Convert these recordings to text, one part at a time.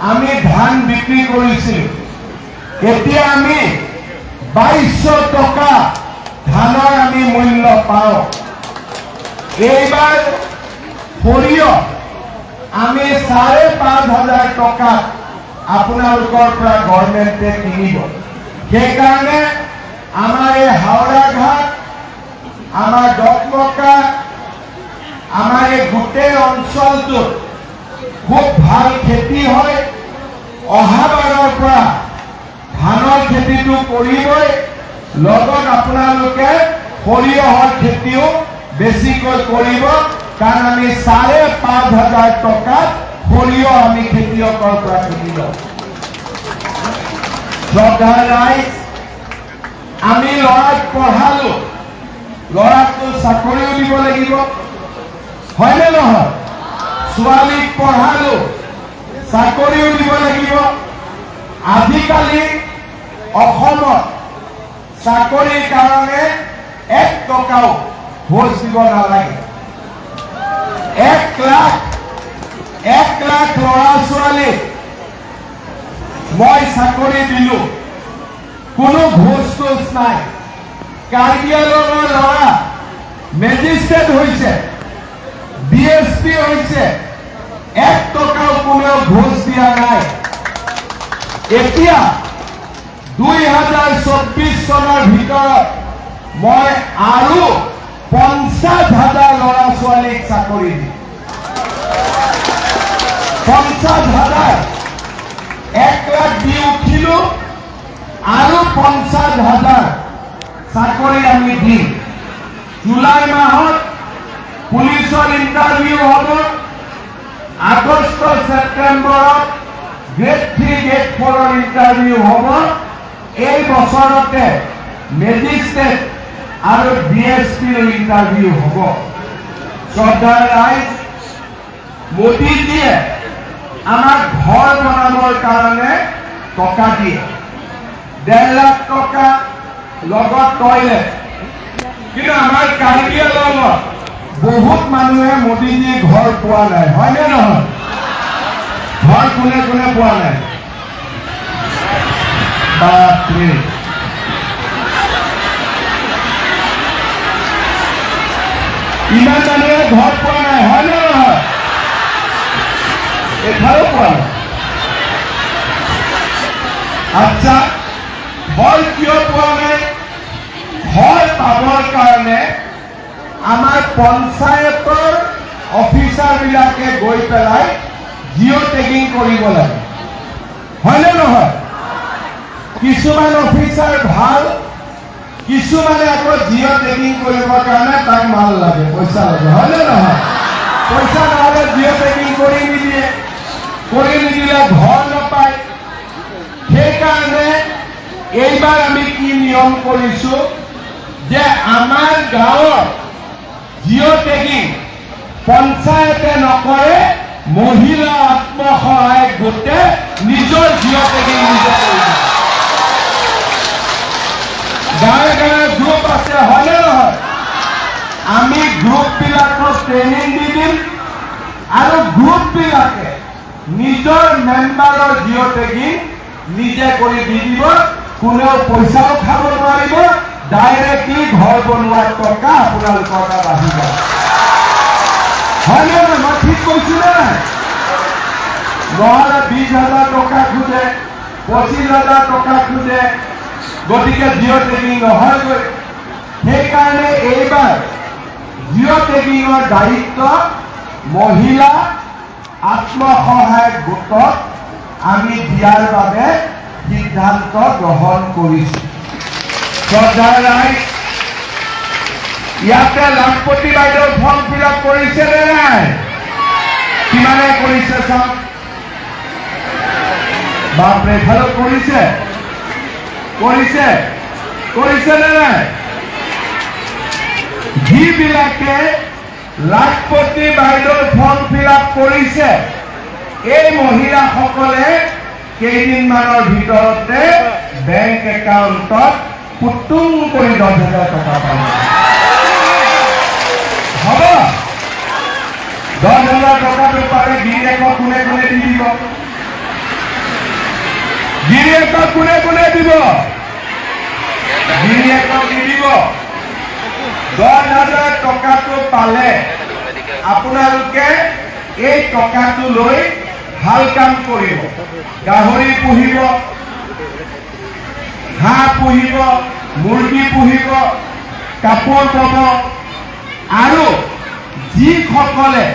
আমি ধান বিক্ৰি কৰিছিলোঁ। এতিয়া আমি 2200 টকা ধানৰ আমি মূল্য পাওঁ। এইবাৰ সৰিয়হ আমি 5,500 টকা আপোনালোকৰ পৰা গভৰ্ণমেণ্টে কিনিব। সেইকাৰণে আমাৰ এই হাওৰাঘাট, আমাৰ ডকমকা, আমাৰ এই গোটেই অঞ্চলটোত খুব ভাল খেতি হয়। অহাবাৰৰ পৰা ধানৰ খেতিটো কৰিবই, লগত আপোনালোকে সৰিয়হৰ খেতিও বেছিকৈ কৰিব, কাৰণ আমি 5,500 টকাত সৰিয়হ আমি খেতিয়কৰ পৰা কিনি লওঁ। শ্ৰদ্ধাৰ ৰাইজ, আমি ল'ৰাক পঢ়ালো, ল'ৰাকটো চাকৰিও দিব লাগিব, হয়নে নহয়? ছোৱালীক পঢ়ালো, চাকৰিও দিব লাগিব। আজিকালি অসমত চাকৰিৰ কাৰণে 1 টকাও ঘোষ দিব নালাগে। 1 লাখ ল'ৰা ছোৱালীক মই চাকৰি দিলো, কোনো ঘোষ নাই। কাৰ্বি আংলঙৰ ল'ৰা মেজিষ্ট্ৰেট হৈছে, DSP হৈছে, 1 টকাও কোনেও ঘোষ দিয়া নাই। এতিয়া 2024 চনৰ ভিতৰত মই আৰু 50,000 ল'ৰা ছোৱালীক চাকৰি দিম। 50,000, 1 লাখ দি উঠিলো, আৰু 50,000 চাকৰি আমি দিম। জুলাই মাহত পুলিচৰ ইণ্টাৰভিউ হ'ব, আগষ্ট ছেপ্টেম্বৰত গ্ৰেড 3, গ্ৰেড 4ৰ ইণ্টাৰভিউ হ'ব। এই বছৰতে মেজিষ্ট্ৰেট আৰু DSPৰ ইণ্টাৰভিউ হ'ব। শ্ৰদ্ধাৰ ৰাইজ, মোদীজীয়ে আমাক ঘৰ বনাবৰ কাৰণে টকা দিয়ে, 1.5 লাখ টকা, লগত টয়লেট। কিন্তু আমাৰ কাৰ্বি আংলঙত বহুত মানুহে মোদীজীৰ ঘৰ পোৱা নাই, হয়নে নহয়? ঘৰ কোনে কোনে পোৱা নাই? বাপৰে, ইমান মানুহে ঘৰ পোৱা নাই, হয়নে নহয়? এঘাৰো পোৱা নাই। আচ্ছা, ঘৰ কিয় পোৱা নাই? ঘৰ পাবৰ কাৰণে আমাৰ পঞ্চায়তৰ অফিচাৰবিলাকে গৈ পেলাই জিঅ' টেগিং কৰিব লাগে, হয়নে নহয়? কিছুমান অফিচাৰ ভাল, কিছুমানে আকৌ জিঅ' টেগিং কৰিবৰ কাৰণে তাক মাল লাগে, পইচা লাগে, হয়নে নহয়? পইচা নহ'লে জিঅ' টেগিং কৰি নিদিয়ে, কৰি নিদিলে ঘৰ নাপায়। সেইকাৰণে এইবাৰ আমি কি নিয়ম কৰিছো যে আমাৰ গাঁৱত জিঅ' টেগিং পঞ্চায়তে নকৰে, মহিলা আত্মসহায়ক গোটে নিজৰ জিঅ' টেগিং নিজে কৰিব। গাঁৱে গাঁৱে গ্ৰুপ আছে, হয়নে নহয়? আমি গ্ৰুপবিলাকক ট্ৰেইনিং দি দিম, আৰু গ্ৰুপবিলাকে নিজৰ মেম্বাৰৰ জিঅ' টেগিং নিজে কৰি দি দিব। কোনেও পইচাও খাব নোৱাৰিব, ডাইৰেক্টলি ঘৰ বনোৱাৰ টকা আপোনালোকৰ তাত আহিব, হয়নে নহয়? মই ঠিক কৈছো নে নাই? নহ'লে 20,000 টকা খোজে, 25,000 টকা খোজে, গতিকে জিঅ' টেগিং নহয়গৈ। সেইকাৰণে এইবাৰ জিঅ' টেগিঙৰ দায়িত্ব মহিলা আত্মসহায়ক গোটক আমি দিয়াৰ বাবে সিদ্ধান্ত গ্ৰহণ কৰিছো। শ্ৰদ্ধাৰ ৰাইজ, ইয়াতে লাখপতি বাইদেউ ফৰ্ম ফিল আপ কৰিছে নে নাই? কিমানে কৰিছে চাওক। বাপৰে, ভালো কৰিছে, কৰিছে, কৰিছে নে নাই? যিবিলাকে লাখপতি বাইদেউৰ ফৰ্ম ফিল আপ কৰিছে, এই মহিলাসকলে কেইদিনমানৰ ভিতৰতে বেংক একাউণ্টত পুতুং কৰি 10,000 টকা পাব। হ'ব, 10,000 টকাটো পালে গিৰিয়েকক কোনে কোনে দি দিব? গিৰিয়েকক কোনে কোনে দিব? গিৰিয়েকক নিদিব। 10,000 টকাটো পালে আপোনালোকে এই টকাটো লৈ ভাল কাম কৰিব। গাহৰি পুহিব, হাঁহ পুহিব, মুৰ্গী পুহিব, কাপোৰ বব আৰু যিসকলে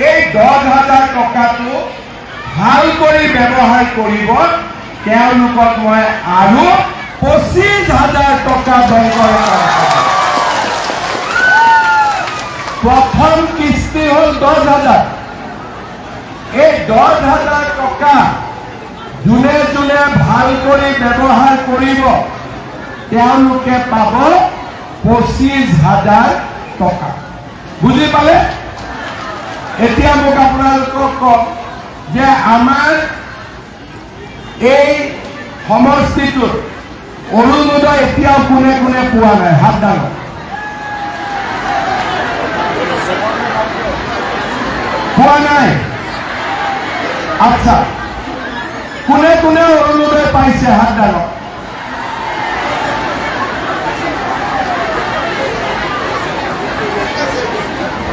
এই 10,000 টকাটো ভাল কৰি ব্যৱহাৰ কৰিব তেওঁলোকক মই আৰু 25,000 টকা বেংকৰ প্ৰথম কিস্তি হ'ল 10,000। এই 10,000 টকা যোনে যোনে ভাল কৰি ব্যৱহাৰ কৰিব তেওঁলোকে পাব 25,000 টকা। বুজি পালে? এতিয়া মোক আপোনালোকক কওক যে আমাৰ এই সমষ্টিটোত অৰুণোদয় এতিয়াও কোনে কোনে পোৱা নাই? হাত দাঙক। পোৱা নাই? আচ্ছা, কোনে কোনে অৰুণোদয় পাইছে? হাত দাঙক।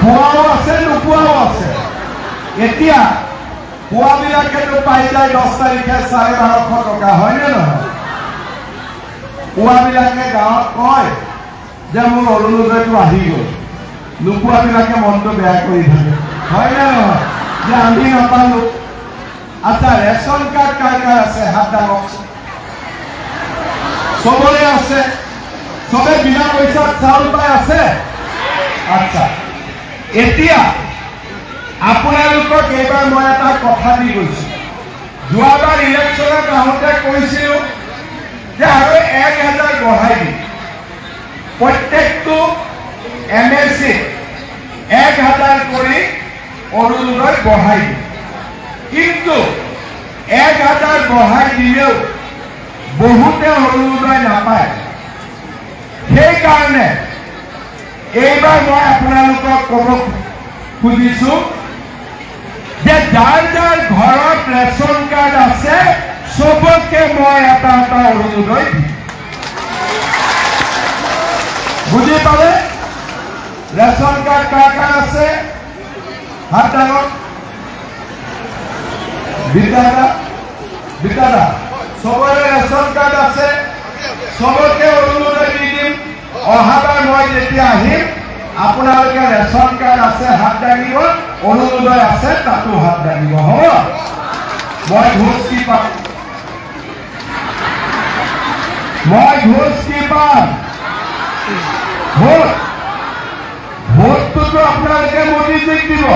পোৱাও আছে, নোপোৱাও আছে। এতিয়া পোৱাবিলাকেতো পাই যায় 10 তাৰিখে 12,500 টকা, হয়নে নহয়? পোৱাবিলাকে গাঁৱত কয় যে মোৰ অৰুণোদয়টো আহি গ'ল, নোপোৱাবিলাকে মনটো বেয়া কৰি থাকে, হয়নে নহয়? যে আমি নাপালো। আচ্ছা, ৰেচন কাৰ্ড কাৰ কাৰ আছে? হাত দাঙকচোন। চবৰে আছে? চবে বিনা পইচাত চাউল পাই আছে? আচ্ছা, এতিয়া আপোনালোকক এইবাৰ মই এটা কথা দি গৈছো। যোৱাবাৰ ইলেকশ্যনত আহোঁতে কৈছিলো যে আৰু 1,000 বঢ়াই দিম, প্ৰত্যেকটো MSC 1,000 কৰি অৰুণোদয় বঢ়াই দিম। কিন্তু 1,000 বঢ়াই দিলেও বহুতে অৰুণোদয় নাপায়। সেইকাৰণে এইবাৰ মই আপোনালোকক ক'ব খুজিছো যে যাৰ যাৰ ঘৰত ৰেচন কাৰ্ড আছে চবকে মই এটা এটা অৰুণোদয় দিম। বুজি পালে? ৰেচন কাৰ্ড কাৰ কাৰ আছে? হাত দাঙক। বিদ্যাদা চবৰে ৰেচন কাৰ্ড আছে? চবকে অৰুণোদয় দি দিম। অহাবাৰ মই যেতিয়া আহিম আপোনালোকে ৰেচন কাৰ্ড আছে হাত দাঙিব, অৰুণোদয় আছে তাতো হাত দাঙিব, হ'ব? মই ঘোষ কি পাম? ভোটটোতো আপোনালোকে মোদীজীক দিব,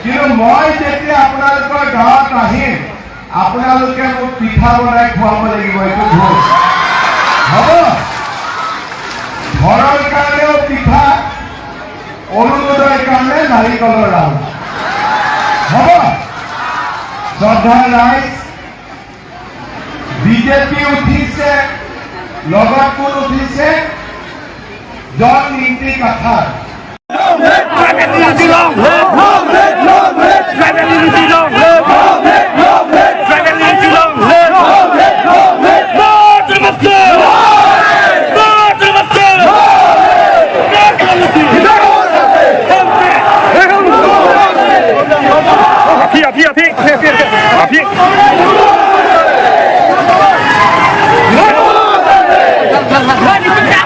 কিন্তু মই যেতিয়া আপোনালোকৰ গাঁৱত আহিম আপোনালোকে মোক পিঠা বনাই খুৱাব লাগিব। এইটো ভোট, হ'ব? ঘৰৰ কাৰণেও পিঠা, অৰুণোদয়ৰ কাৰণে নাৰিকলৰ লাড়ু, হ'ব? শ্ৰদ্ধাৰ ৰাইজ, বিজেপি উঠিছে, লগত কোন উঠিছে? জন নীতি কাঠাৰ।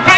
Vai,